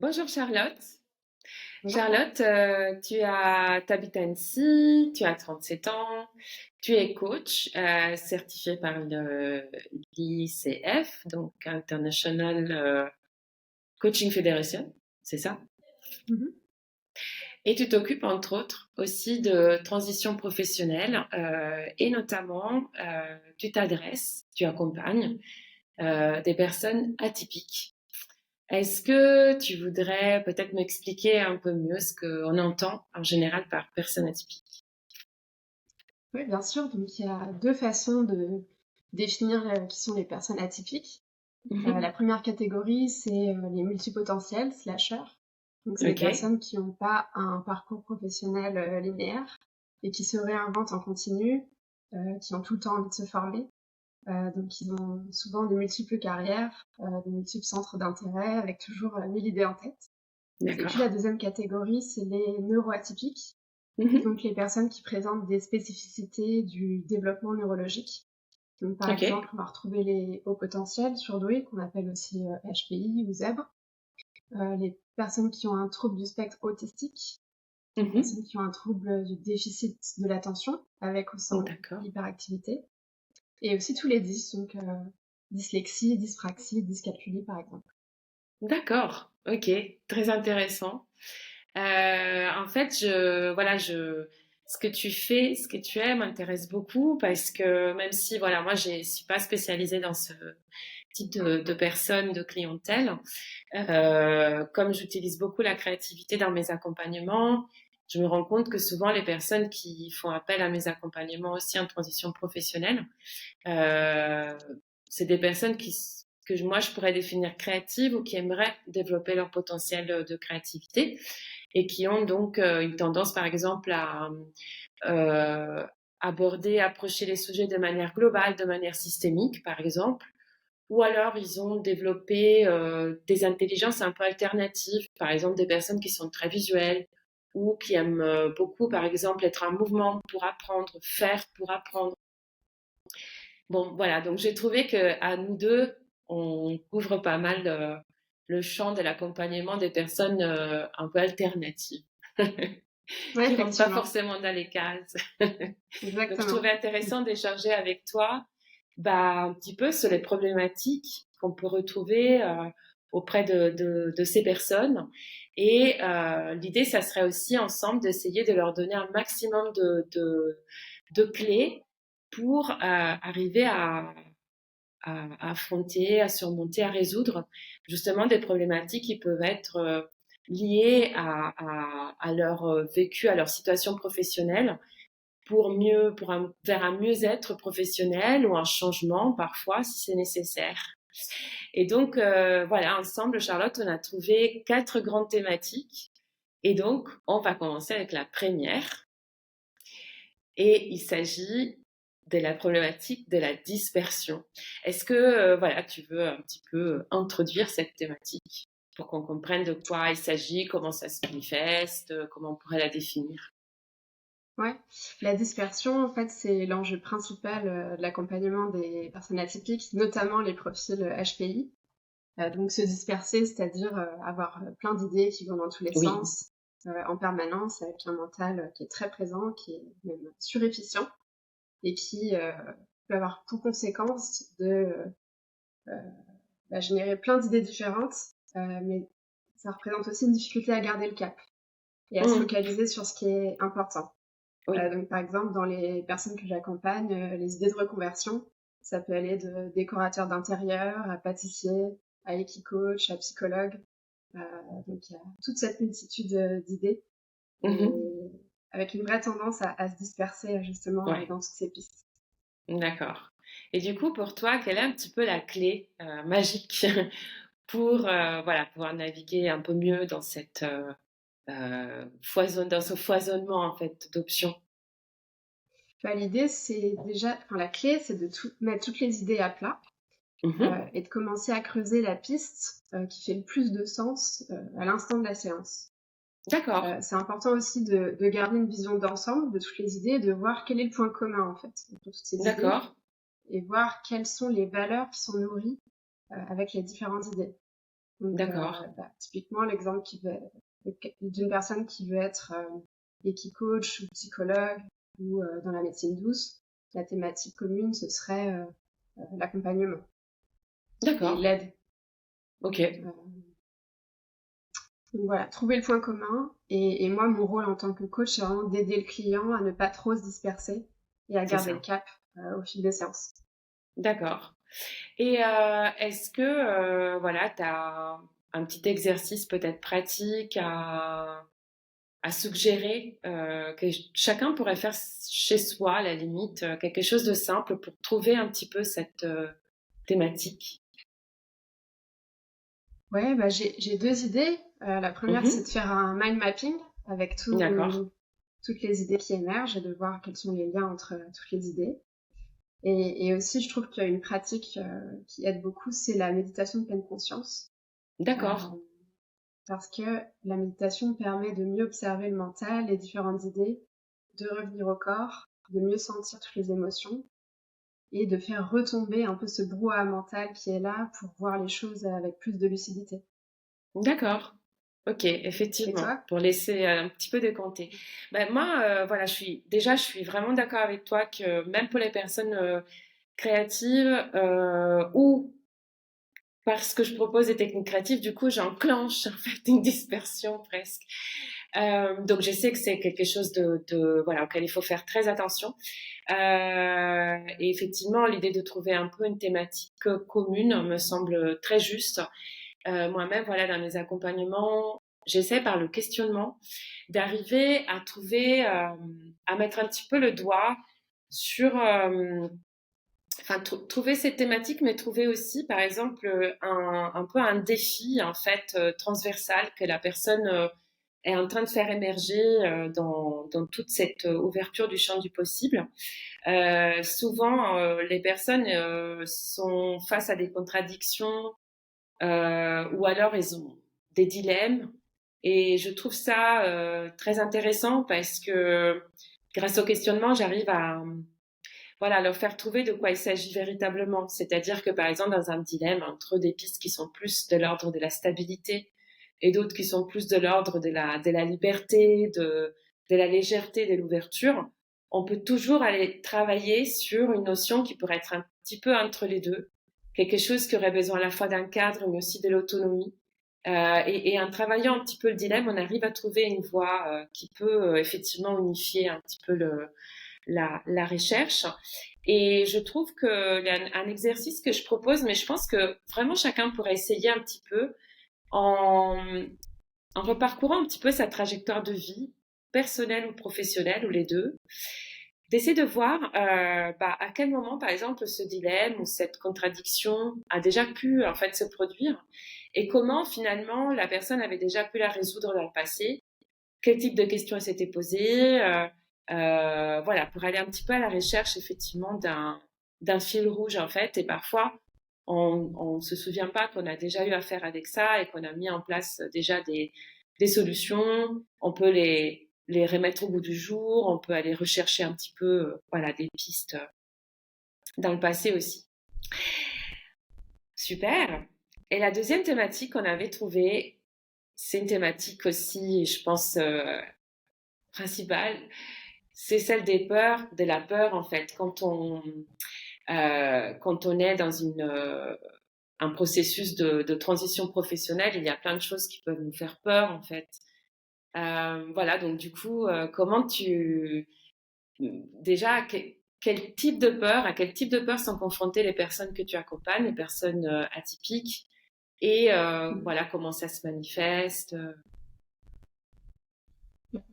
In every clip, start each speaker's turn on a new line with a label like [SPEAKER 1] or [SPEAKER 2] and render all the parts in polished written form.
[SPEAKER 1] Bonjour Charlotte.
[SPEAKER 2] Bonjour.
[SPEAKER 1] Charlotte, t'habites à Annecy, tu as 37 ans, tu es coach certifié par le l'ICF, donc International Coaching Federation, c'est ça?
[SPEAKER 2] Mhm.
[SPEAKER 1] Et tu t'occupes entre autres aussi de transition professionnelle et notamment tu accompagnes des personnes atypiques. Est-ce que tu voudrais peut-être m'expliquer un peu mieux ce qu'on entend en général par personne atypique?
[SPEAKER 2] Oui, bien sûr. Donc, il y a deux façons de définir qui sont les personnes atypiques. La
[SPEAKER 1] Mhm.
[SPEAKER 2] première catégorie, c'est les multipotentiels, slashers. Donc, c'est des
[SPEAKER 1] Ok,
[SPEAKER 2] personnes qui n'ont pas un parcours professionnel linéaire et qui se réinventent en continu, qui ont tout le temps envie de se former. Donc, ils ont souvent de multiples carrières, de multiples centres d'intérêt, avec toujours 1000 idées en tête. Et puis, la
[SPEAKER 1] d'accord.
[SPEAKER 2] deuxième catégorie, c'est les neuroatypiques.
[SPEAKER 1] Mhm.
[SPEAKER 2] Donc les personnes qui présentent des spécificités du développement neurologique. Donc par
[SPEAKER 1] Ok,
[SPEAKER 2] exemple, on va retrouver les hauts potentiels surdoués, qu'on appelle aussi HPI ou zèbres, les personnes qui ont un trouble du spectre autistique, les
[SPEAKER 1] Mhm.
[SPEAKER 2] personnes qui ont un trouble du déficit de l'attention, avec ou sans
[SPEAKER 1] D'accord,
[SPEAKER 2] hyperactivité, et aussi tous les 10, donc dyslexie, dyspraxie, dyscalculie par exemple.
[SPEAKER 1] d'accord, ok, très intéressant. En fait, ce que tu fais, ce que tu aimes m'intéresse beaucoup parce que même si, voilà, moi, je suis pas spécialisée dans ce type de personnes, de clientèle, comme j'utilise beaucoup la créativité dans mes accompagnements, je me rends compte que souvent les personnes qui font appel à mes accompagnements aussi en transition professionnelle, euh, c'est des personnes moi je pourrais définir créatives ou qui aimeraient développer leur potentiel de créativité et qui ont donc une tendance par exemple à euh, approcher les sujets de manière globale, de manière systémique par exemple, ou alors ils ont développé des intelligences un peu alternatives, par exemple des personnes qui sont très visuelles ou qui aiment beaucoup, par exemple, être en mouvement pour apprendre, faire pour apprendre. Bon, voilà, donc j'ai trouvé que à nous deux, on couvre pas mal le champ de l'accompagnement des personnes un peu alternatives,
[SPEAKER 2] Oui,
[SPEAKER 1] qui rentrent pas
[SPEAKER 2] effectivement,
[SPEAKER 1] forcément dans les cases. Donc je trouvais
[SPEAKER 2] exactement.
[SPEAKER 1] intéressant d'échanger avec toi bah, un petit peu sur les problématiques qu'on peut retrouver auprès de ces personnes. Et l'idée, ça serait aussi ensemble d'essayer de leur donner un maximum de clés pour arriver à affronter, à surmonter, à résoudre justement des problématiques qui peuvent être liées à leur vécu, à leur situation professionnelle vers un mieux-être professionnel ou un changement parfois si c'est nécessaire. Et donc, voilà, ensemble, Charlotte, on a trouvé 4 grandes thématiques. Et donc, on va commencer avec la première. Et il s'agit de la problématique de la dispersion. Est-ce que, voilà, tu veux un petit peu introduire cette thématique pour qu'on comprenne de quoi il s'agit, comment ça se manifeste, comment on pourrait la définir?
[SPEAKER 2] Ouais, la dispersion, en fait, c'est l'enjeu principal de l'accompagnement des personnes atypiques, notamment les profils HPI. Donc se disperser, c'est-à-dire avoir plein d'idées qui vont dans tous les
[SPEAKER 1] Oui.
[SPEAKER 2] sens en permanence, avec un mental qui est très présent, qui est même surefficient et qui peut avoir pour conséquence de générer plein d'idées différentes, mais ça représente aussi une difficulté à garder le cap et à se
[SPEAKER 1] Mmh.
[SPEAKER 2] focaliser sur ce qui est important.
[SPEAKER 1] Oui.
[SPEAKER 2] Donc, par exemple, dans les personnes que j'accompagne, les idées de reconversion, ça peut aller de décorateur d'intérieur à pâtissier, à équi-coach, à psychologue. Euh, donc, il y a toute cette multitude d'idées et
[SPEAKER 1] Mhm.
[SPEAKER 2] avec une vraie tendance à se disperser justement
[SPEAKER 1] Ouais.
[SPEAKER 2] dans toutes ces pistes.
[SPEAKER 1] D'accord. Et du coup, pour toi, quelle est un petit peu la clé magique pour voilà, pouvoir naviguer un peu mieux dans dans ce foisonnement en fait d'options?
[SPEAKER 2] Bah, l'idée, c'est déjà, enfin, la clé, c'est de mettre toutes les idées à plat
[SPEAKER 1] Mhm.
[SPEAKER 2] et de commencer à creuser la piste qui fait le plus de sens à l'instant de la séance.
[SPEAKER 1] D'accord.
[SPEAKER 2] C'est important aussi de garder une vision d'ensemble de toutes les idées et de voir quel est le point commun en fait entre toutes ces idées
[SPEAKER 1] D'accord.
[SPEAKER 2] et voir quelles sont les valeurs qui sont nourries avec les différentes idées. Donc,
[SPEAKER 1] D'accord.
[SPEAKER 2] typiquement, l'exemple d'une personne qui veut être équi-coach ou psychologue ou dans la médecine douce, la thématique commune, ce serait l'accompagnement et
[SPEAKER 1] D'accord.
[SPEAKER 2] l'aide.
[SPEAKER 1] Ok.
[SPEAKER 2] Donc voilà, trouver le point commun. Et moi, mon rôle en tant que coach, c'est vraiment d'aider le client à ne pas trop se disperser et à
[SPEAKER 1] C'est
[SPEAKER 2] garder le
[SPEAKER 1] ça.
[SPEAKER 2] cap au fil des séances.
[SPEAKER 1] D'accord. Et est-ce que voilà, tu as un petit exercice peut-être pratique à suggérer que chacun pourrait faire chez soi, à la limite, quelque chose de simple pour trouver un petit peu cette thématique?
[SPEAKER 2] Ouais, j'ai deux idées. La première, c'est
[SPEAKER 1] Mhm.
[SPEAKER 2] de faire un mind mapping avec
[SPEAKER 1] D'accord.
[SPEAKER 2] toutes les idées qui émergent et de voir quels sont les liens entre toutes les idées. Et aussi, je trouve qu'il y a une pratique qui aide beaucoup, c'est la méditation de pleine conscience. Euh,
[SPEAKER 1] D'accord.
[SPEAKER 2] parce que la méditation permet de mieux observer le mental, les différentes idées, de revenir au corps, de mieux sentir toutes les émotions et de faire retomber un peu ce brouhaha mental qui est là pour voir les choses avec plus de lucidité.
[SPEAKER 1] D'accord. Ok,
[SPEAKER 2] Et
[SPEAKER 1] effectivement,
[SPEAKER 2] toi?
[SPEAKER 1] pour laisser un petit peu décompter. Ben moi, voilà, je suis vraiment d'accord avec toi que même pour les personnes créatives ou parce que je propose des techniques créatives, du coup, j'enclenche en fait une dispersion presque. Donc, je sais que c'est quelque chose voilà, auquel il faut faire très attention. Et effectivement, l'idée de trouver un peu une thématique commune me semble très juste. Moi-même, voilà, dans mes accompagnements, j'essaie par le questionnement d'arriver à trouver, à mettre un petit peu le doigt sur, enfin, trouver cette thématique, mais trouver aussi, par exemple, un peu un défi, en fait, transversal que la personne est en train de faire émerger dans toute cette ouverture du champ du possible. Souvent, les personnes sont face à des contradictions ou alors ils ont des dilemmes. Et je trouve ça très intéressant parce que grâce au questionnement, j'arrive à voilà, leur faire trouver de quoi il s'agit véritablement. C'est-à-dire que par exemple, dans un dilemme entre des pistes qui sont plus de l'ordre de la stabilité et d'autres qui sont plus de l'ordre de la liberté, de la légèreté, de l'ouverture, on peut toujours aller travailler sur une notion qui pourrait être un petit peu entre les deux, quelque chose qui aurait besoin à la fois d'un cadre mais aussi de l'autonomie. Et en travaillant un petit peu le dilemme, on arrive à trouver une voie qui peut effectivement unifier un petit peu la recherche. Et je trouve que un exercice que je propose, mais je pense que vraiment chacun pourrait essayer un petit peu en, en reparcourant un petit peu sa trajectoire de vie, personnelle ou professionnelle, ou les deux, d'essayer de voir à quel moment, par exemple, ce dilemme ou cette contradiction a déjà pu en fait se produire et comment finalement la personne avait déjà pu la résoudre dans le passé, quel type de questions elle s'était posée, voilà, pour aller un petit peu à la recherche effectivement d'un fil rouge en fait. Et parfois, on se souvient pas qu'on a déjà eu affaire avec ça et qu'on a mis en place déjà des solutions. On peut les remettre au goût du jour. On peut aller rechercher un petit peu, voilà, des pistes dans le passé aussi. Super. Et la deuxième thématique qu'on avait trouvée, c'est une thématique aussi, je pense, principale, c'est celle des peurs, de la peur en fait. Quand on est dans un processus de transition professionnelle, il y a plein de choses qui peuvent nous faire peur en fait. Voilà, donc du coup, comment tu déjà quel type de peur, à quel type de peur sont confrontées les personnes que tu accompagnes, les personnes atypiques, et voilà comment ça se manifeste.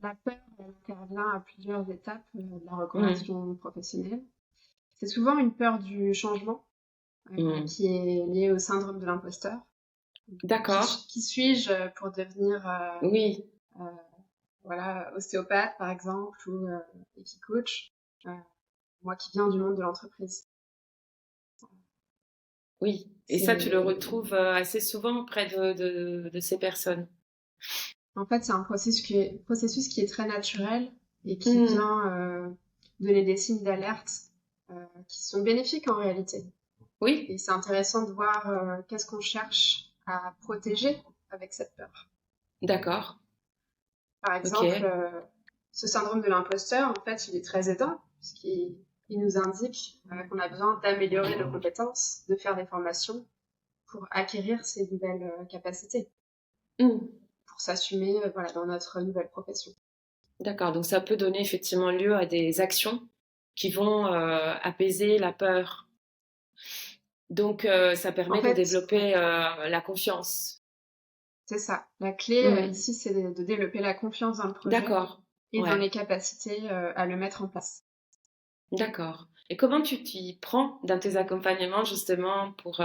[SPEAKER 2] La peur, elle intervient à plusieurs étapes de la
[SPEAKER 1] Mmh,
[SPEAKER 2] reconversion professionnelle. C'est souvent une peur du changement
[SPEAKER 1] mmh.
[SPEAKER 2] qui est liée au syndrome de l'imposteur.
[SPEAKER 1] D'accord.
[SPEAKER 2] Qui suis-je pour devenir
[SPEAKER 1] Oui,
[SPEAKER 2] euh, voilà, ostéopathe par exemple ou coach, euh, moi qui viens du monde de l'entreprise.
[SPEAKER 1] oui. Et ça, tu le
[SPEAKER 2] C'est
[SPEAKER 1] retrouves assez souvent auprès de ces personnes.
[SPEAKER 2] En fait c'est un processus qui est très naturel et qui
[SPEAKER 1] Mmh,
[SPEAKER 2] vient donner des signes d'alerte qui sont bénéfiques en réalité.
[SPEAKER 1] oui,
[SPEAKER 2] Et c'est intéressant de voir qu'est-ce qu'on cherche à protéger avec cette peur.
[SPEAKER 1] D'accord.
[SPEAKER 2] Par exemple,
[SPEAKER 1] Ok.
[SPEAKER 2] ce syndrome de l'imposteur, en fait, il est très aidant, puisqu'il nous indique qu'on a besoin d'améliorer nos compétences, de faire des formations pour acquérir ces nouvelles capacités,
[SPEAKER 1] Hmm.
[SPEAKER 2] pour s'assumer voilà, dans notre nouvelle profession.
[SPEAKER 1] D'accord. Donc ça peut donner effectivement lieu à des actions qui vont apaiser la peur. Donc ça
[SPEAKER 2] En
[SPEAKER 1] permet de
[SPEAKER 2] fait,
[SPEAKER 1] développer la confiance.
[SPEAKER 2] c'est ça. La clé
[SPEAKER 1] Hmm.
[SPEAKER 2] ici, c'est de développer la confiance dans le projet
[SPEAKER 1] D'accord.
[SPEAKER 2] et dans
[SPEAKER 1] Ouais.
[SPEAKER 2] les capacités à le mettre en place.
[SPEAKER 1] D'accord. Et comment tu t'y prends dans tes accompagnements justement pour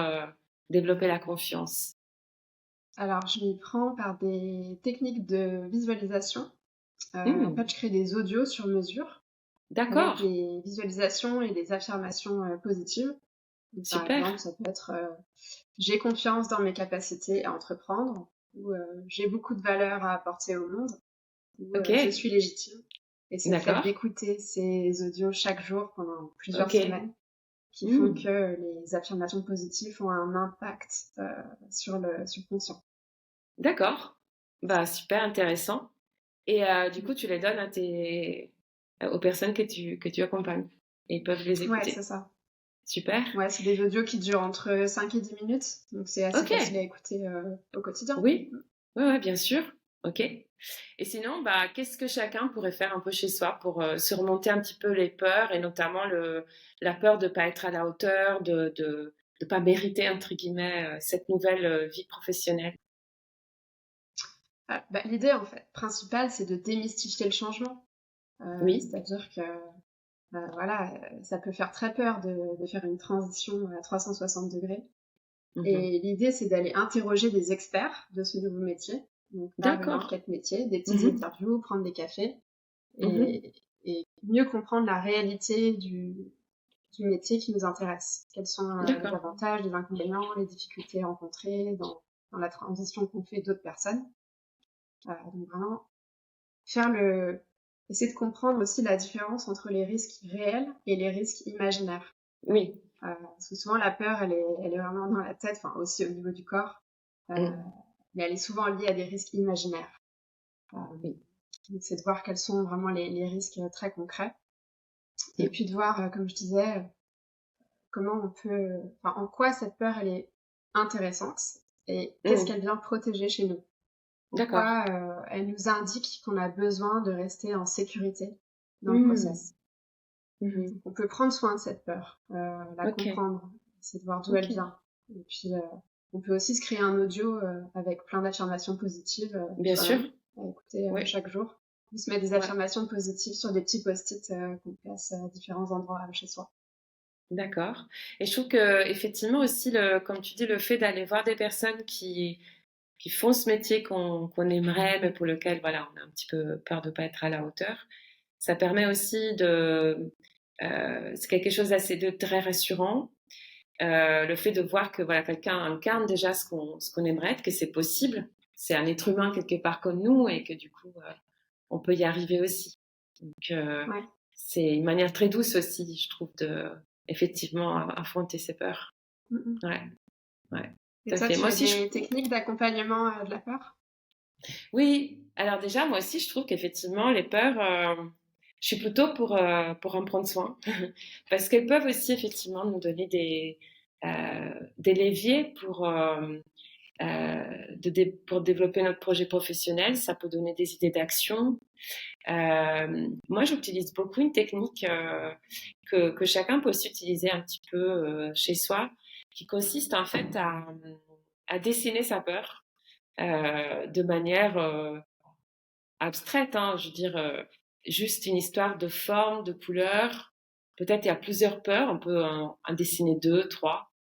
[SPEAKER 1] développer la confiance?
[SPEAKER 2] Alors, je m'y prends par des techniques de visualisation. En
[SPEAKER 1] Hmm.
[SPEAKER 2] fait, je crée des audios sur mesure avec
[SPEAKER 1] D'accord.
[SPEAKER 2] des visualisations et des affirmations positives. Donc, par
[SPEAKER 1] Super.
[SPEAKER 2] exemple, ça peut être j'ai confiance dans mes capacités à entreprendre ou j'ai beaucoup de valeur à apporter au monde ou
[SPEAKER 1] Ok.
[SPEAKER 2] je suis légitime. Et c'est le fait
[SPEAKER 1] D'accord.
[SPEAKER 2] d'écouter ces audios chaque jour pendant plusieurs
[SPEAKER 1] Ok.
[SPEAKER 2] semaines qui font
[SPEAKER 1] Hmm.
[SPEAKER 2] que les affirmations positives ont un impact sur le subconscient.
[SPEAKER 1] D'accord. Bah super intéressant. Et du coup, tu les donnes à aux personnes que tu accompagnes et ils peuvent les
[SPEAKER 2] Ouais, c'est
[SPEAKER 1] écouter.
[SPEAKER 2] ça.
[SPEAKER 1] Super.
[SPEAKER 2] Ouais, c'est des audios qui durent entre 5 et 10 minutes, donc c'est assez
[SPEAKER 1] Ok.
[SPEAKER 2] facile à écouter au quotidien.
[SPEAKER 1] Oui. Oui, ouais, bien sûr. Ok. Et sinon, bah, qu'est-ce que chacun pourrait faire un peu chez soi pour surmonter un petit peu les peurs et notamment la peur de pas être à la hauteur, de pas mériter entre guillemets cette nouvelle vie professionnelle.
[SPEAKER 2] Ah, bah, l'idée en fait principale, c'est de démystifier le changement.
[SPEAKER 1] Oui.
[SPEAKER 2] C'est-à-dire que voilà, ça peut faire très peur de faire une transition à 360 degrés.
[SPEAKER 1] Mhm.
[SPEAKER 2] Et l'idée, c'est d'aller interroger des experts de ce nouveau métier, donc faire une
[SPEAKER 1] D'accord.
[SPEAKER 2] enquête métier, des petites
[SPEAKER 1] Mhm.
[SPEAKER 2] interviews, prendre des cafés
[SPEAKER 1] Mhm.
[SPEAKER 2] et mieux comprendre la réalité du métier qui nous intéresse. Quels sont les
[SPEAKER 1] D'accord.
[SPEAKER 2] avantages, les inconvénients, les difficultés rencontrées dans la transition qu'ont fait d'autres personnes. Donc vraiment, faire le... essayer de comprendre aussi la différence entre les risques réels et les risques imaginaires.
[SPEAKER 1] Oui.
[SPEAKER 2] Parce que souvent, la peur, elle est vraiment dans la tête, enfin aussi au niveau du corps,
[SPEAKER 1] Mm.
[SPEAKER 2] mais elle est souvent liée à des risques imaginaires. Euh,
[SPEAKER 1] Oui.
[SPEAKER 2] donc c'est de voir quels sont vraiment les risques très concrets. Et
[SPEAKER 1] Mm.
[SPEAKER 2] puis de voir, comme je disais, comment on peut, enfin, en quoi cette peur, elle est intéressante et qu'est-ce
[SPEAKER 1] Mm.
[SPEAKER 2] qu'elle vient protéger chez nous. En
[SPEAKER 1] D'accord.
[SPEAKER 2] quoi elle nous indique qu'on a besoin de rester en sécurité dans le
[SPEAKER 1] Mm.
[SPEAKER 2] process.
[SPEAKER 1] Mhm.
[SPEAKER 2] Donc, on peut prendre soin de cette peur, la
[SPEAKER 1] Ok.
[SPEAKER 2] comprendre, c'est de voir d'où elle
[SPEAKER 1] Ok.
[SPEAKER 2] vient. Et puis, on peut aussi se créer un audio avec plein d'affirmations positives
[SPEAKER 1] Bien sûr.
[SPEAKER 2] soi-même, à écouter
[SPEAKER 1] Oui.
[SPEAKER 2] chaque jour. On se met des
[SPEAKER 1] Ouais.
[SPEAKER 2] affirmations positives sur des petits post-it qu'on place à différents endroits chez soi.
[SPEAKER 1] D'accord. Et je trouve que effectivement aussi comme tu dis, le fait d'aller voir des personnes qui font ce métier qu'on aimerait, mais pour lequel voilà, on a un petit peu peur de pas être à la hauteur, ça permet aussi c'est quelque chose d'assez de très rassurant. Le fait de voir que voilà, quelqu'un incarne déjà ce qu'on aimerait être, que c'est possible. C'est un être humain quelque part comme nous et que du coup, on peut y arriver aussi. Donc,
[SPEAKER 2] Ouais.
[SPEAKER 1] c'est une manière très douce aussi, je trouve, effectivement affronter ses peurs.
[SPEAKER 2] Mm, mm.
[SPEAKER 1] Ouais, ouais,
[SPEAKER 2] Et
[SPEAKER 1] tout à
[SPEAKER 2] toi,
[SPEAKER 1] fait.
[SPEAKER 2] tu
[SPEAKER 1] Moi
[SPEAKER 2] as
[SPEAKER 1] aussi,
[SPEAKER 2] des techniques d'accompagnement de la peur?
[SPEAKER 1] oui. Alors déjà, moi aussi, je trouve qu'effectivement, les peurs, je suis plutôt pour en prendre soin, parce qu'elles peuvent aussi effectivement nous donner des leviers pour développer notre projet professionnel. Ça peut donner des idées d'action. Moi, j'utilise beaucoup une technique que chacun peut aussi utiliser un petit peu chez soi, qui consiste en fait à dessiner sa peur de manière abstraite, hein, je veux dire, juste une histoire de forme, de couleur. Peut-être il y a plusieurs peurs, on peut en dessiner deux, trois,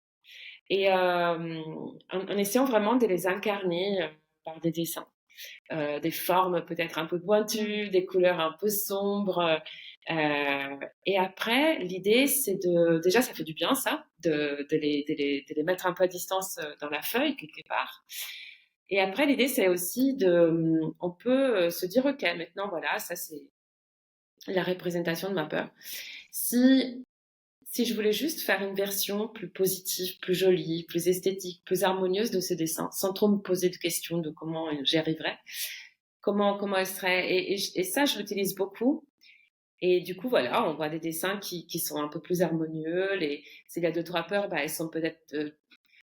[SPEAKER 1] et en essayant vraiment de les incarner par des dessins. Des formes peut-être un peu
[SPEAKER 2] Mm.
[SPEAKER 1] pointues, des couleurs un peu sombres. Et après, l'idée, c'est déjà, ça fait du bien, ça, de les mettre un peu à distance dans la feuille, quelque part. Et après, l'idée, c'est aussi on peut se dire, OK, maintenant, voilà, ça, c'est la représentation de ma peur. Si si je voulais juste faire une version plus positive, plus jolie, plus esthétique, plus harmonieuse de ce dessin, sans trop me poser de questions de comment j'y arriverais, comment elle serait. Et ça, je l'utilise beaucoup. Et du coup, voilà, on voit des dessins qui sont un peu plus harmonieux. S'il y a deux, trois peurs, bah, elles sont peut-être,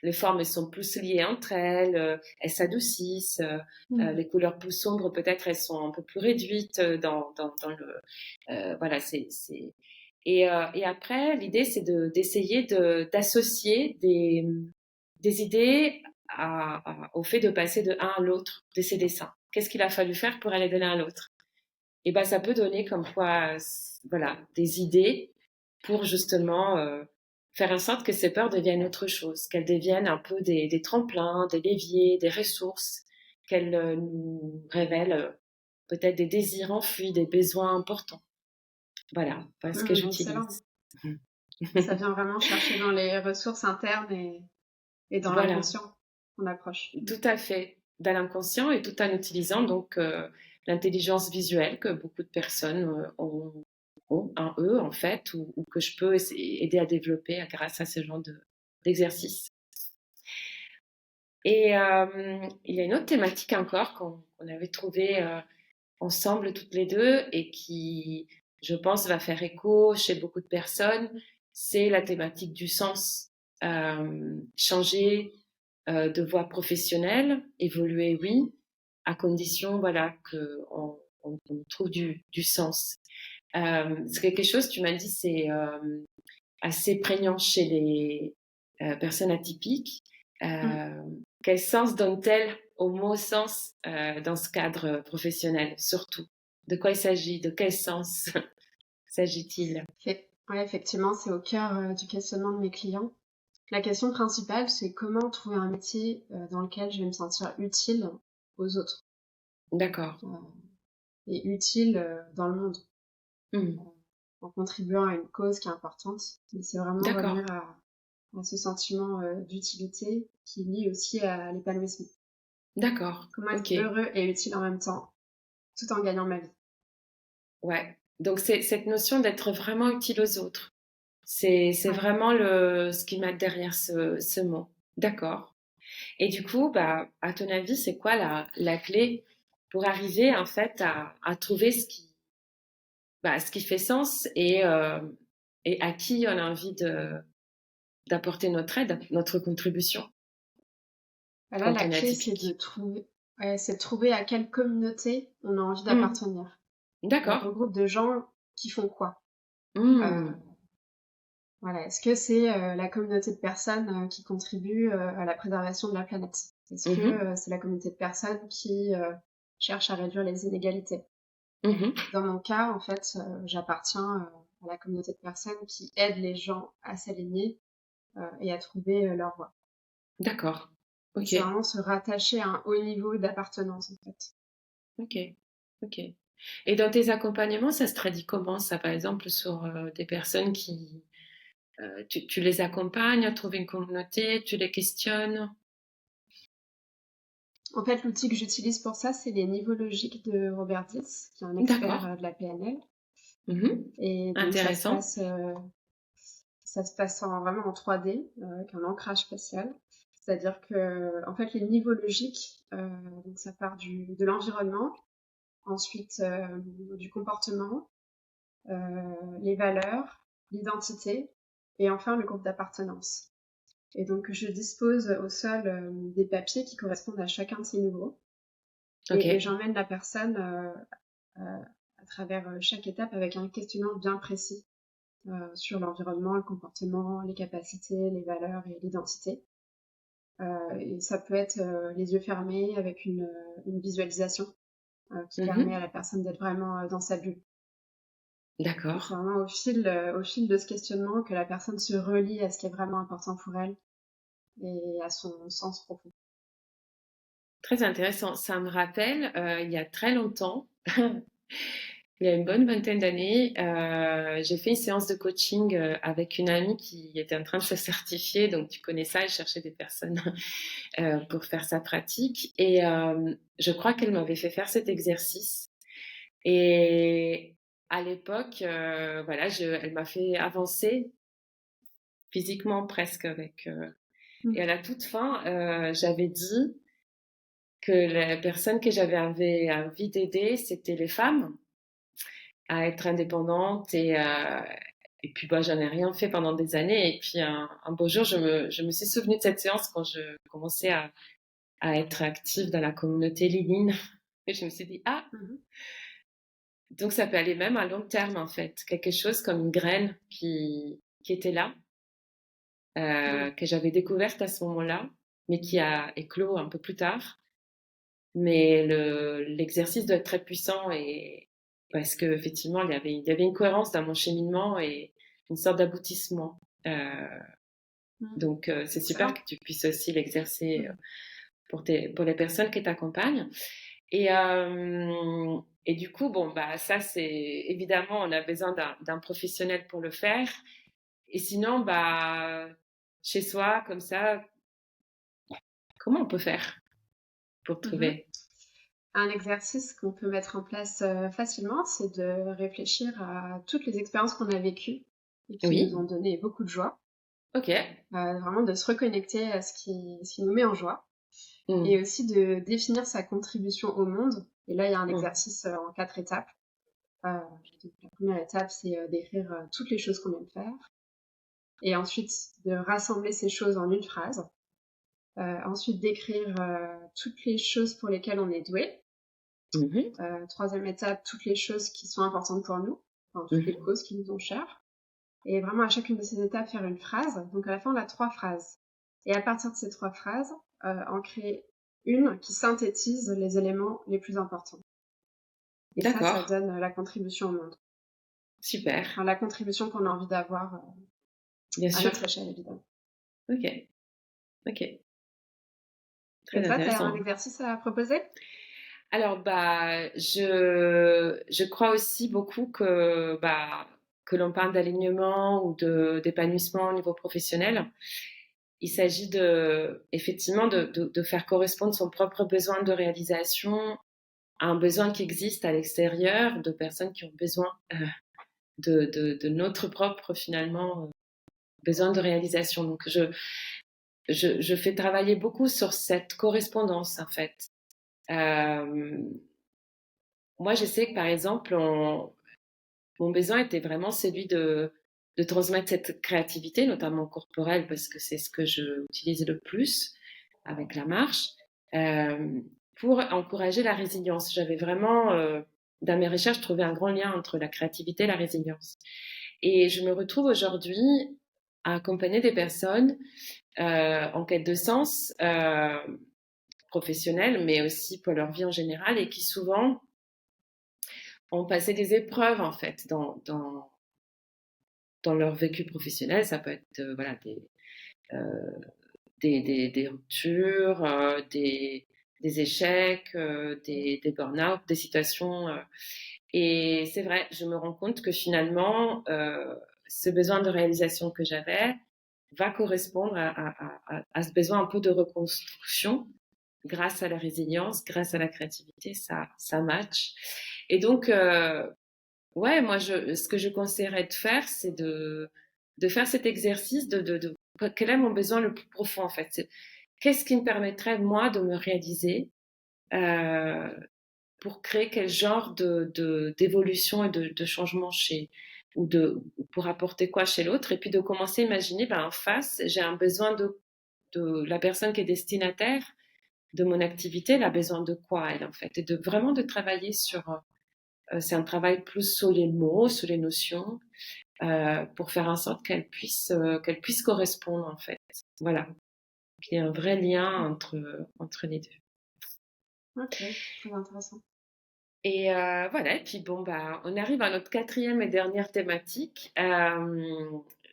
[SPEAKER 1] les formes, elles sont plus liées entre elles, elles s'adoucissent.
[SPEAKER 2] Mm.
[SPEAKER 1] Les couleurs plus sombres, peut-être, elles sont un peu plus réduites dans le, voilà, et après, l'idée, c'est d'essayer d'associer des idées au fait de passer de un à l'autre de ces dessins. Qu'est-ce qu'il a fallu faire pour aller de l'un à l'autre? Et ben, ça peut donner comme quoi, voilà, des idées pour justement faire en sorte que ces peurs deviennent autre chose, qu'elles deviennent un peu des tremplins, des leviers, des ressources, qu'elles nous révèlent peut-être des désirs enfuis, des besoins importants. Voilà, voilà ce que
[SPEAKER 2] Excellent.
[SPEAKER 1] j'utilise.
[SPEAKER 2] Ça vient vraiment chercher dans les ressources internes et dans
[SPEAKER 1] Voilà,
[SPEAKER 2] l'inconscient qu'on approche.
[SPEAKER 1] tout à fait, dans l'inconscient et tout en utilisant donc l'intelligence visuelle que beaucoup de personnes ont en eux en fait, ou que je peux aider à développer grâce à ce genre d'exercice. Et il y a une autre thématique encore qu'on avait trouvée ensemble toutes les deux et qui, je pense, va faire écho chez beaucoup de personnes, c'est la thématique du sens. Changer de voie professionnelle, évoluer, oui, à condition, voilà, qu'on trouve du sens. C'est quelque chose, tu m'as dit, c'est assez prégnant chez les personnes atypiques.
[SPEAKER 2] Mm.
[SPEAKER 1] Euh, Quel sens donne-t-elle au mot sens dans ce cadre professionnel, surtout? De quoi il s'agit? De quel sens s'agit-il?
[SPEAKER 2] Ouais, effectivement, c'est au cœur du questionnement de mes clients. La question principale, c'est comment trouver un métier dans lequel je vais me sentir utile aux autres
[SPEAKER 1] D'accord.
[SPEAKER 2] euh, et utile dans le monde,
[SPEAKER 1] Hmm.
[SPEAKER 2] en contribuant à une cause qui est importante. Mais c'est vraiment
[SPEAKER 1] D'accord.
[SPEAKER 2] revenir à ce sentiment d'utilité qui lie aussi à l'épanouissement.
[SPEAKER 1] D'accord.
[SPEAKER 2] Comment être
[SPEAKER 1] Ok.
[SPEAKER 2] heureux et utile en même temps, tout en gagnant ma vie.
[SPEAKER 1] Ouais. Donc c'est cette notion d'être vraiment utile aux autres. C'est
[SPEAKER 2] Ouais.
[SPEAKER 1] vraiment ce qui met derrière ce mot. D'accord. Et du coup, bah, à ton avis, c'est quoi la clé pour arriver en fait à trouver ce qui fait sens et à qui on a envie d'apporter notre aide, notre contribution
[SPEAKER 2] Là,
[SPEAKER 1] quand
[SPEAKER 2] la
[SPEAKER 1] on est
[SPEAKER 2] clé,
[SPEAKER 1] atypique.
[SPEAKER 2] c'est de trouver à quelle communauté on a envie
[SPEAKER 1] Hmm.
[SPEAKER 2] d'appartenir. On
[SPEAKER 1] D'accord.
[SPEAKER 2] regroupe de gens qui font quoi? Euh,
[SPEAKER 1] Hmm.
[SPEAKER 2] voilà. Est-ce que c'est la communauté de personnes qui contribuent à la préservation de la planète? Est-ce que
[SPEAKER 1] Mhm.
[SPEAKER 2] c'est la communauté de personnes qui cherchent à réduire les inégalités?
[SPEAKER 1] Mhm.
[SPEAKER 2] Dans mon cas, en fait, j'appartiens à la communauté de personnes qui aident les gens à s'aligner et à trouver leur voie.
[SPEAKER 1] D'accord.
[SPEAKER 2] Donc,
[SPEAKER 1] Ok.
[SPEAKER 2] c'est vraiment se rattacher à un haut niveau d'appartenance, en fait.
[SPEAKER 1] Ok. Ok. Et dans tes accompagnements, ça se traduit comment ça, par exemple, sur des personnes qui tu les accompagnes à trouver une communauté, tu les questionnes.
[SPEAKER 2] En fait, l'outil que j'utilise pour ça, c'est les niveaux logiques de Robert Dills, qui est un expert
[SPEAKER 1] D'accord.
[SPEAKER 2] de la PNL.
[SPEAKER 1] Mhm.
[SPEAKER 2] Et donc,
[SPEAKER 1] Intéressant.
[SPEAKER 2] ça se passe vraiment en 3D, avec un ancrage spatial. C'est-à-dire que, en fait, les niveaux logiques, donc ça part de l'environnement, ensuite du comportement, les valeurs, l'identité, et enfin le groupe d'appartenance. Et donc, je dispose au sol des papiers qui correspondent à chacun de ces niveaux.
[SPEAKER 1] Ok.
[SPEAKER 2] Et j'emmène la personne à travers chaque étape avec un questionnement bien précis sur l'environnement, le comportement, les capacités, les valeurs et l'identité. Et ça peut être les yeux fermés avec une visualisation qui permet à
[SPEAKER 1] Mhm.
[SPEAKER 2] la personne d'être vraiment dans sa bulle. Et c'est
[SPEAKER 1] D'accord.
[SPEAKER 2] vraiment au fil de ce questionnement que la personne se relie à ce qui est vraiment important pour elle et à son sens profond.
[SPEAKER 1] Très intéressant. Ça me rappelle, il y a très longtemps, il y a une bonne vingtaine d'années, j'ai fait une séance de coaching avec une amie qui était en train de se certifier. Donc, tu connais ça, elle cherchait des personnes pour faire sa pratique. Et je crois qu'elle m'avait fait faire cet exercice. Et à l'époque, voilà, elle m'a fait avancer physiquement presque avec. Et à
[SPEAKER 2] Mm.
[SPEAKER 1] la toute fin, j'avais dit que la personne que j'avais envie d'aider, c'était les femmes à être indépendantes et puis bah, j'en ai rien fait pendant des années et puis un beau jour je me suis souvenue de cette séance quand je commençais à être active dans la communauté LinkedIn et je me suis dit ah
[SPEAKER 2] Mhm.
[SPEAKER 1] donc ça peut aller même à long terme en fait quelque chose comme une graine qui était là
[SPEAKER 2] Oui.
[SPEAKER 1] que j'avais découverte à ce moment-là mais qui a éclos un peu plus tard. Mais l'exercice doit être très puissant et parce que effectivement il y avait une cohérence dans mon cheminement et une sorte d'aboutissement.
[SPEAKER 2] Mm.
[SPEAKER 1] Donc c'est super
[SPEAKER 2] Excellent.
[SPEAKER 1] que tu puisses aussi l'exercer
[SPEAKER 2] Mm.
[SPEAKER 1] pour les personnes qui t'accompagnent. Et du coup bon bah ça c'est évidemment on a besoin d'un professionnel pour le faire. Et sinon bah chez soi comme ça comment on peut faire pour
[SPEAKER 2] Mhm.
[SPEAKER 1] trouver?
[SPEAKER 2] Un exercice qu'on peut mettre en place facilement, c'est de réfléchir à toutes les expériences qu'on a vécues et qui nous ont
[SPEAKER 1] Oui,
[SPEAKER 2] donné beaucoup de joie.
[SPEAKER 1] ok.
[SPEAKER 2] Vraiment de se reconnecter à ce qui nous met en joie. Et
[SPEAKER 1] Mm,
[SPEAKER 2] aussi de définir sa contribution au monde. Et là, il y a un
[SPEAKER 1] mm,
[SPEAKER 2] exercice en 4 étapes. Euh, donc, la première étape, c'est d'écrire toutes les choses qu'on aime faire. Et ensuite, de rassembler ces choses en une phrase. Ensuite, d'écrire toutes les choses pour lesquelles on est doué.
[SPEAKER 1] mhm.
[SPEAKER 2] Troisième étape, toutes les choses qui sont importantes pour nous. Enfin, toutes les
[SPEAKER 1] Mhm.
[SPEAKER 2] causes qui nous sont chères. Et vraiment, à chacune de ces étapes, faire une phrase. Donc, à la fin, on a 3 phrases. Et à partir de ces 3 phrases, en créer une qui synthétise les éléments les plus importants. Et ça
[SPEAKER 1] D'accord,
[SPEAKER 2] donne la contribution au monde.
[SPEAKER 1] super,
[SPEAKER 2] Enfin, la contribution qu'on a envie d'avoir
[SPEAKER 1] bien
[SPEAKER 2] à
[SPEAKER 1] sûr.
[SPEAKER 2] notre échelle, évidemment.
[SPEAKER 1] Ok, ok,
[SPEAKER 2] Et
[SPEAKER 1] très
[SPEAKER 2] toi, tu as un
[SPEAKER 1] intéressant.
[SPEAKER 2] exercice à proposer?
[SPEAKER 1] Alors, bah, je crois aussi beaucoup que l'on parle d'alignement ou d'épanouissement au niveau professionnel. Il s'agit effectivement, de faire correspondre son propre besoin de réalisation à un besoin qui existe à l'extérieur, de personnes qui ont besoin de notre propre, finalement, besoin de réalisation. Donc, je fais travailler beaucoup sur cette correspondance, en fait. Euh, Moi, je sais que, par exemple, mon besoin était vraiment celui de transmettre cette créativité, notamment corporelle, parce que c'est ce que je utilise le plus avec la marche, euh, pour encourager la résilience. J'avais vraiment, dans mes recherches, trouvé un grand lien entre la créativité et la résilience. Et je me retrouve aujourd'hui à accompagner des personnes en quête de sens professionnel, mais aussi pour leur vie en général, et qui souvent ont passé des épreuves en fait dans leur vécu professionnel. Ça peut être voilà euh, des ruptures, des échecs, des burn-out, des situations. Et c'est vrai, je me rends compte que finalement, ce besoin de réalisation que j'avais va correspondre à ce besoin un peu de reconstruction grâce à la résilience, grâce à la créativité, ça match. Et donc, ouais, moi, ce que je conseillerais de faire, c'est de faire cet exercice quel est mon besoin le plus profond, en fait. Qu'est-ce qui me permettrait, moi, de me réaliser euh, pour créer quel genre d'évolution et de changement ou pour apporter quoi chez l'autre, et puis de commencer à imaginer, ben, en face, j'ai un besoin de la personne qui est destinataire de mon activité, elle a besoin de quoi, elle, en fait, et vraiment de travailler sur c'est un travail plus sur les mots, sur les notions, pour faire en sorte qu'elle puisse correspondre en fait. Voilà. Il y a un vrai lien entre les deux.
[SPEAKER 2] Ok, très intéressant.
[SPEAKER 1] Et voilà. Et puis bon bah, on arrive à notre quatrième et dernière thématique.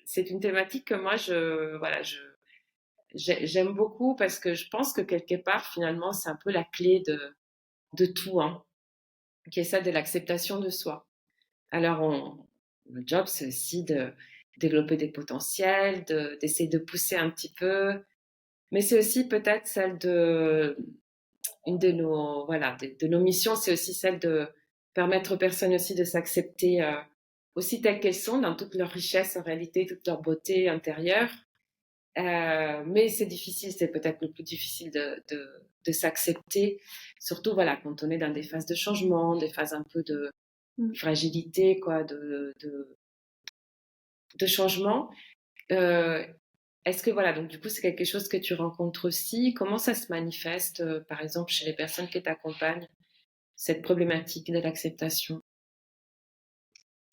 [SPEAKER 1] C'est une thématique que moi j'aime beaucoup parce que je pense que quelque part finalement c'est un peu la clé de tout, hein, qui est celle de l'acceptation de soi. Alors, le job, c'est aussi de développer des potentiels, d'essayer de pousser un petit peu, mais c'est aussi peut-être une de nos, voilà, de nos missions, c'est aussi celle de permettre aux personnes aussi de s'accepter aussi telles qu'elles sont, dans toute leur richesse en réalité, toute leur beauté intérieure. Mais c'est difficile, c'est peut-être le plus difficile de s'accepter, surtout voilà, quand on est dans des phases de changement, des phases un peu de
[SPEAKER 2] Mm.
[SPEAKER 1] fragilité, quoi, de changement. Euh, Est-ce que voilà, donc du coup, c'est quelque chose que tu rencontres aussi? Comment ça se manifeste, par exemple, chez les personnes qui t'accompagnent, cette problématique de l'acceptation?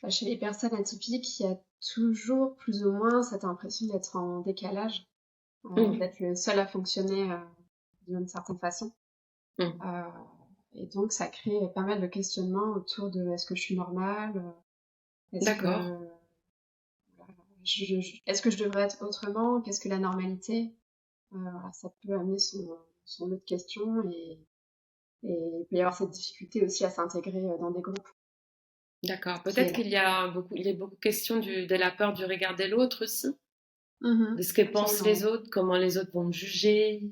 [SPEAKER 2] Chez les personnes atypiques, il y a toujours plus ou moins cette impression d'être en décalage,
[SPEAKER 1] Mmh,
[SPEAKER 2] d'être le seul à fonctionner d'une certaine façon.
[SPEAKER 1] mmh.
[SPEAKER 2] Euh, et donc, ça crée pas mal de questionnements autour de est-ce que je suis normale, est-ce
[SPEAKER 1] D'accord,
[SPEAKER 2] que est-ce que je devrais être autrement, qu'est-ce que la normalité. Voilà, ça peut amener son lot de questions et il peut y avoir cette difficulté aussi à s'intégrer dans des groupes
[SPEAKER 1] d'accord.
[SPEAKER 2] qui
[SPEAKER 1] Peut-être
[SPEAKER 2] est là.
[SPEAKER 1] il est beaucoup question de la peur du regard de l'autre aussi, de
[SPEAKER 2] Mhm.
[SPEAKER 1] ce que pensent
[SPEAKER 2] Absolument,
[SPEAKER 1] les
[SPEAKER 2] oui.
[SPEAKER 1] autres, comment les autres vont me juger.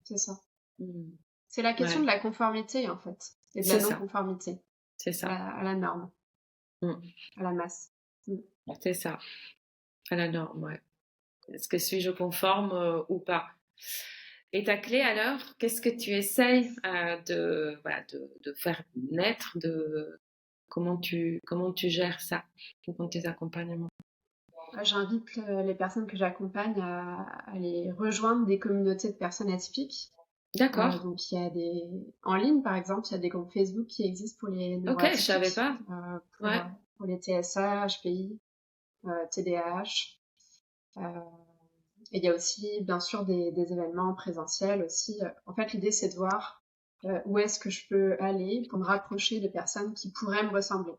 [SPEAKER 2] C'est ça.
[SPEAKER 1] Mmh.
[SPEAKER 2] C'est la question de
[SPEAKER 1] Ouais,
[SPEAKER 2] la conformité, en fait, et de la
[SPEAKER 1] c'est ça,
[SPEAKER 2] non-conformité
[SPEAKER 1] c'est ça.
[SPEAKER 2] à la norme,
[SPEAKER 1] Mmh.
[SPEAKER 2] à la masse. Mm.
[SPEAKER 1] C'est ça, à la norme, ouais. Est-ce que suis-je conforme ou pas? Et ta clé alors, qu'est-ce que tu essayes voilà, de faire naître, comment tu gères ça dans tes accompagnements?
[SPEAKER 2] J'invite les personnes que j'accompagne à aller rejoindre des communautés de personnes atypiques.
[SPEAKER 1] D'accord,
[SPEAKER 2] Donc, il y a en ligne, par exemple, il y a des groupes Facebook qui existent pour les
[SPEAKER 1] ok, je savais
[SPEAKER 2] neuroatypiques,
[SPEAKER 1] pas. Ouais,
[SPEAKER 2] pour les TSA, HPI, TDAH. Euh, et il y a aussi, bien sûr, des événements présentiels aussi. En fait, l'idée, c'est de voir où est-ce que je peux aller pour me rapprocher de personnes qui pourraient me ressembler.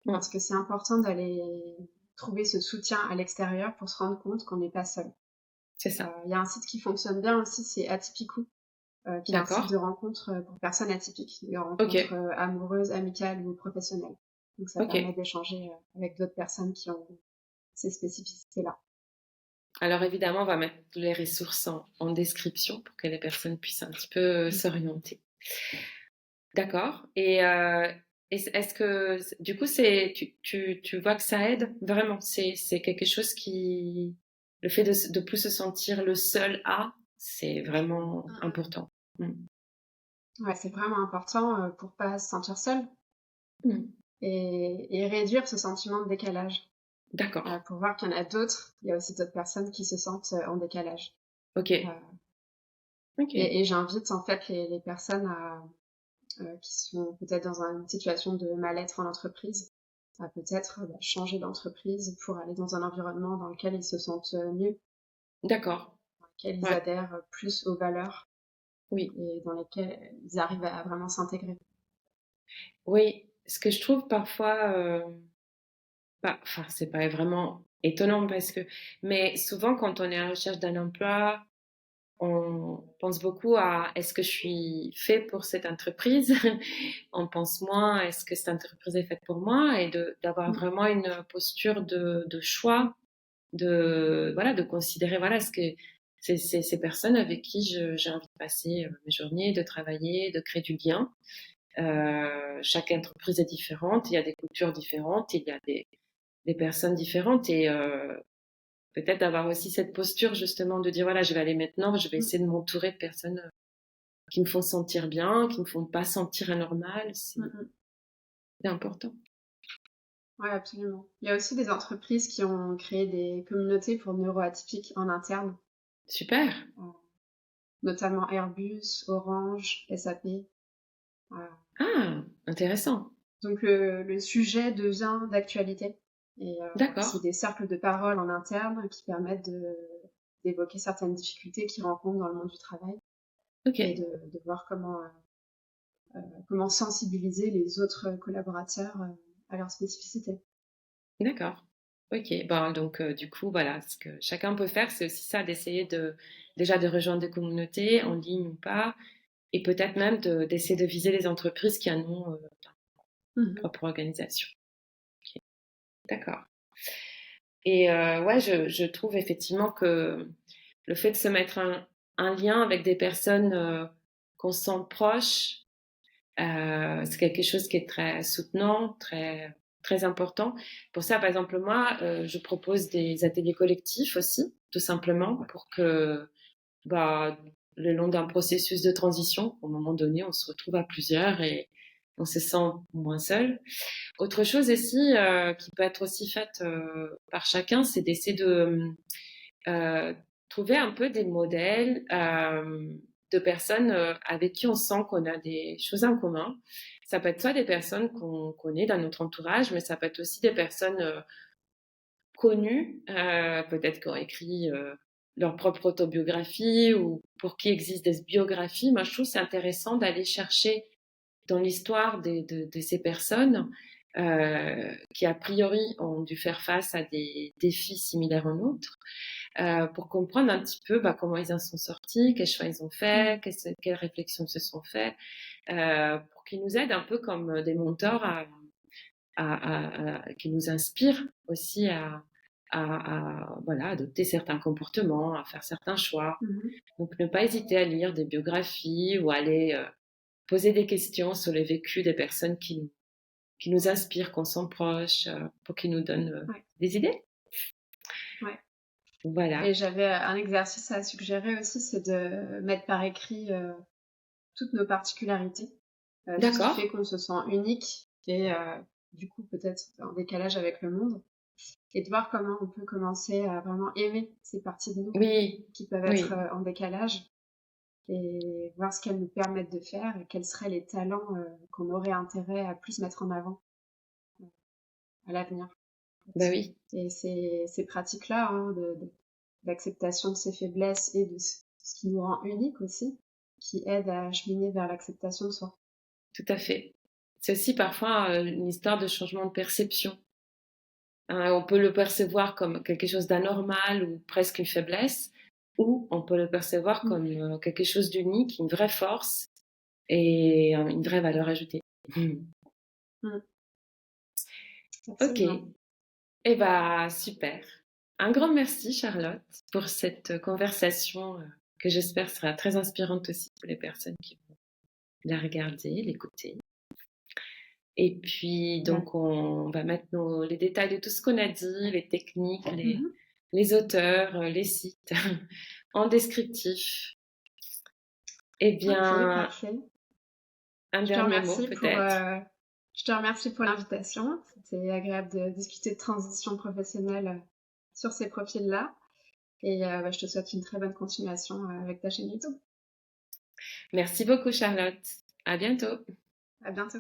[SPEAKER 1] mm,
[SPEAKER 2] Parce que c'est important d'aller trouver ce soutien à l'extérieur pour se rendre compte qu'on n'est pas seul.
[SPEAKER 1] c'est ça.
[SPEAKER 2] Il y a un site qui fonctionne bien aussi, c'est Atypicou, qui est un site
[SPEAKER 1] D'accord,
[SPEAKER 2] de rencontres pour personnes atypiques, de
[SPEAKER 1] ok,
[SPEAKER 2] rencontres amoureuses, amicales ou professionnelles. Donc ça
[SPEAKER 1] ok.
[SPEAKER 2] permet d'échanger avec d'autres personnes qui ont ces spécificités-là.
[SPEAKER 1] Alors évidemment, on va mettre toutes les ressources en description pour que les personnes puissent un petit peu s'orienter. D'accord. Et est-ce que du coup tu vois que ça aide vraiment? C'est quelque chose qui le fait de plus se sentir le seul à, c'est vraiment important. Mm.
[SPEAKER 2] Ouais, c'est vraiment important pour pas se sentir seul
[SPEAKER 1] Mm.
[SPEAKER 2] et réduire ce sentiment de décalage.
[SPEAKER 1] D'accord.
[SPEAKER 2] Pour voir qu'il y en a d'autres, il y a aussi d'autres personnes qui se sentent en décalage.
[SPEAKER 1] Ok.
[SPEAKER 2] Euh,
[SPEAKER 1] Ok.
[SPEAKER 2] et j'invite en fait les personnes qui sont peut-être dans une situation de mal-être en entreprise à peut-être changer d'entreprise pour aller dans un environnement dans lequel ils se sentent mieux,
[SPEAKER 1] D'accord.
[SPEAKER 2] dans lequel ils
[SPEAKER 1] Ouais.
[SPEAKER 2] adhèrent plus aux valeurs
[SPEAKER 1] Oui.
[SPEAKER 2] et dans lesquels ils arrivent à vraiment s'intégrer.
[SPEAKER 1] Oui. Ce que je trouve parfois, enfin, c'est pas vraiment étonnant mais souvent quand on est en recherche d'un emploi, on pense beaucoup à est-ce que je suis fait pour cette entreprise? On pense moins est-ce que cette entreprise est faite pour moi? Et d'avoir
[SPEAKER 2] Mm.
[SPEAKER 1] vraiment une posture de choix, voilà, de considérer, voilà, est-ce que c'est ces personnes avec qui j'ai envie de passer mes journées, de travailler, de créer du lien. Chaque entreprise est différente, il y a des cultures différentes, il y a des personnes différentes et peut-être d'avoir aussi cette posture justement de dire voilà, je vais aller maintenant, je vais
[SPEAKER 2] Mm.
[SPEAKER 1] essayer de m'entourer de personnes qui me font sentir bien, qui me font pas sentir anormal,
[SPEAKER 2] Mm. Mm.
[SPEAKER 1] c'est important.
[SPEAKER 2] Ouais, absolument. Il y a aussi des entreprises qui ont créé des communautés pour neuroatypiques en interne,
[SPEAKER 1] Super.
[SPEAKER 2] euh, notamment Airbus, Orange, SAP. Euh,
[SPEAKER 1] Ah, intéressant.
[SPEAKER 2] donc le sujet devient d'actualité. Et c'est
[SPEAKER 1] D'accord.
[SPEAKER 2] des cercles de parole en interne qui permettent d'évoquer certaines difficultés qu'ils rencontrent dans le monde du travail
[SPEAKER 1] Ok.
[SPEAKER 2] et de voir comment sensibiliser les autres collaborateurs à leurs spécificités.
[SPEAKER 1] D'accord. Ok. Bon, donc du coup, voilà, ce que chacun peut faire, c'est aussi ça, d'essayer déjà de rejoindre des communautés, en ligne ou pas, et peut-être même d'essayer de viser les entreprises qui en ont leur
[SPEAKER 2] Mhm.
[SPEAKER 1] propre organisation. Ok. D'accord. Et ouais, je trouve effectivement que le fait de se mettre un lien avec des personnes qu'on sent proches, c'est quelque chose qui est très soutenant, très très important. Pour ça, par exemple, moi, je propose des ateliers collectifs aussi, tout simplement, pour que bah, le long d'un processus de transition, au moment donné, on se retrouve à plusieurs et on se sent moins seul. Autre chose aussi qui peut être aussi faite par chacun, c'est d'essayer de euh, trouver un peu des modèles de personnes avec qui on sent qu'on a des choses en commun. Ça peut être soit des personnes qu'on connaît dans notre entourage, mais ça peut être aussi des personnes connues, peut-être qui ont écrit leur propre autobiographie ou pour qui existent des biographies. Moi, je trouve que c'est intéressant d'aller chercher dans l'histoire de ces personnes qui, a priori, ont dû faire face à des défis similaires aux nôtres, pour comprendre un petit peu comment ils en sont sortis, quels choix ils ont fait, quelles réflexions se sont faites, pour qu'ils nous aident un peu comme des mentors qui nous inspirent aussi voilà, adopter certains comportements, à faire certains choix.
[SPEAKER 2] Mhm.
[SPEAKER 1] Donc, ne pas hésiter à lire des biographies ou aller poser des questions sur les vécus des personnes qui nous inspirent, qu'on sent proches, pour qu'ils nous donnent
[SPEAKER 2] Ouais,
[SPEAKER 1] des idées.
[SPEAKER 2] ouais.
[SPEAKER 1] Voilà.
[SPEAKER 2] Et j'avais un exercice à suggérer aussi, c'est de mettre par écrit toutes nos particularités, ce qui
[SPEAKER 1] D'accord.
[SPEAKER 2] fait qu'on se sent unique et du coup peut-être en décalage avec le monde, et de voir comment on peut commencer à vraiment aimer ces parties de nous
[SPEAKER 1] Oui,
[SPEAKER 2] qui peuvent être
[SPEAKER 1] oui,
[SPEAKER 2] en décalage, et voir ce qu'elles nous permettent de faire et quels seraient les talents qu'on aurait intérêt à plus mettre en avant à l'avenir.
[SPEAKER 1] bah oui,
[SPEAKER 2] Et ces pratiques-là, hein, d'acceptation de ses faiblesses et de ce qui nous rend unique aussi, qui aident à cheminer vers l'acceptation de soi.
[SPEAKER 1] tout à fait. C'est aussi parfois une histoire de changement de perception. Hein, on peut le percevoir comme quelque chose d'anormal ou presque une faiblesse, ou on peut le percevoir
[SPEAKER 2] Mm.
[SPEAKER 1] comme quelque chose d'unique, une vraie force et une vraie valeur ajoutée.
[SPEAKER 2] Mm.
[SPEAKER 1] Ok,
[SPEAKER 2] Absolument.
[SPEAKER 1] eh ben super. Un grand merci Charlotte pour cette conversation que j'espère sera très inspirante aussi pour les personnes qui vont la regarder, l'écouter. Et puis
[SPEAKER 2] Ben,
[SPEAKER 1] donc on va mettre les détails de tout ce qu'on a dit, les techniques,
[SPEAKER 2] mhm.
[SPEAKER 1] les auteurs, les sites en descriptif. Eh
[SPEAKER 2] Ok,
[SPEAKER 1] bien,
[SPEAKER 2] parfait.
[SPEAKER 1] un
[SPEAKER 2] Je te
[SPEAKER 1] dernier mot
[SPEAKER 2] remercie pour,
[SPEAKER 1] peut-être.
[SPEAKER 2] je te remercie pour l'invitation. C'était agréable de discuter de transition professionnelle sur ces profils-là. Et bah, je te souhaite une très bonne continuation avec ta chaîne YouTube.
[SPEAKER 1] Merci beaucoup Charlotte. À bientôt.
[SPEAKER 2] À bientôt.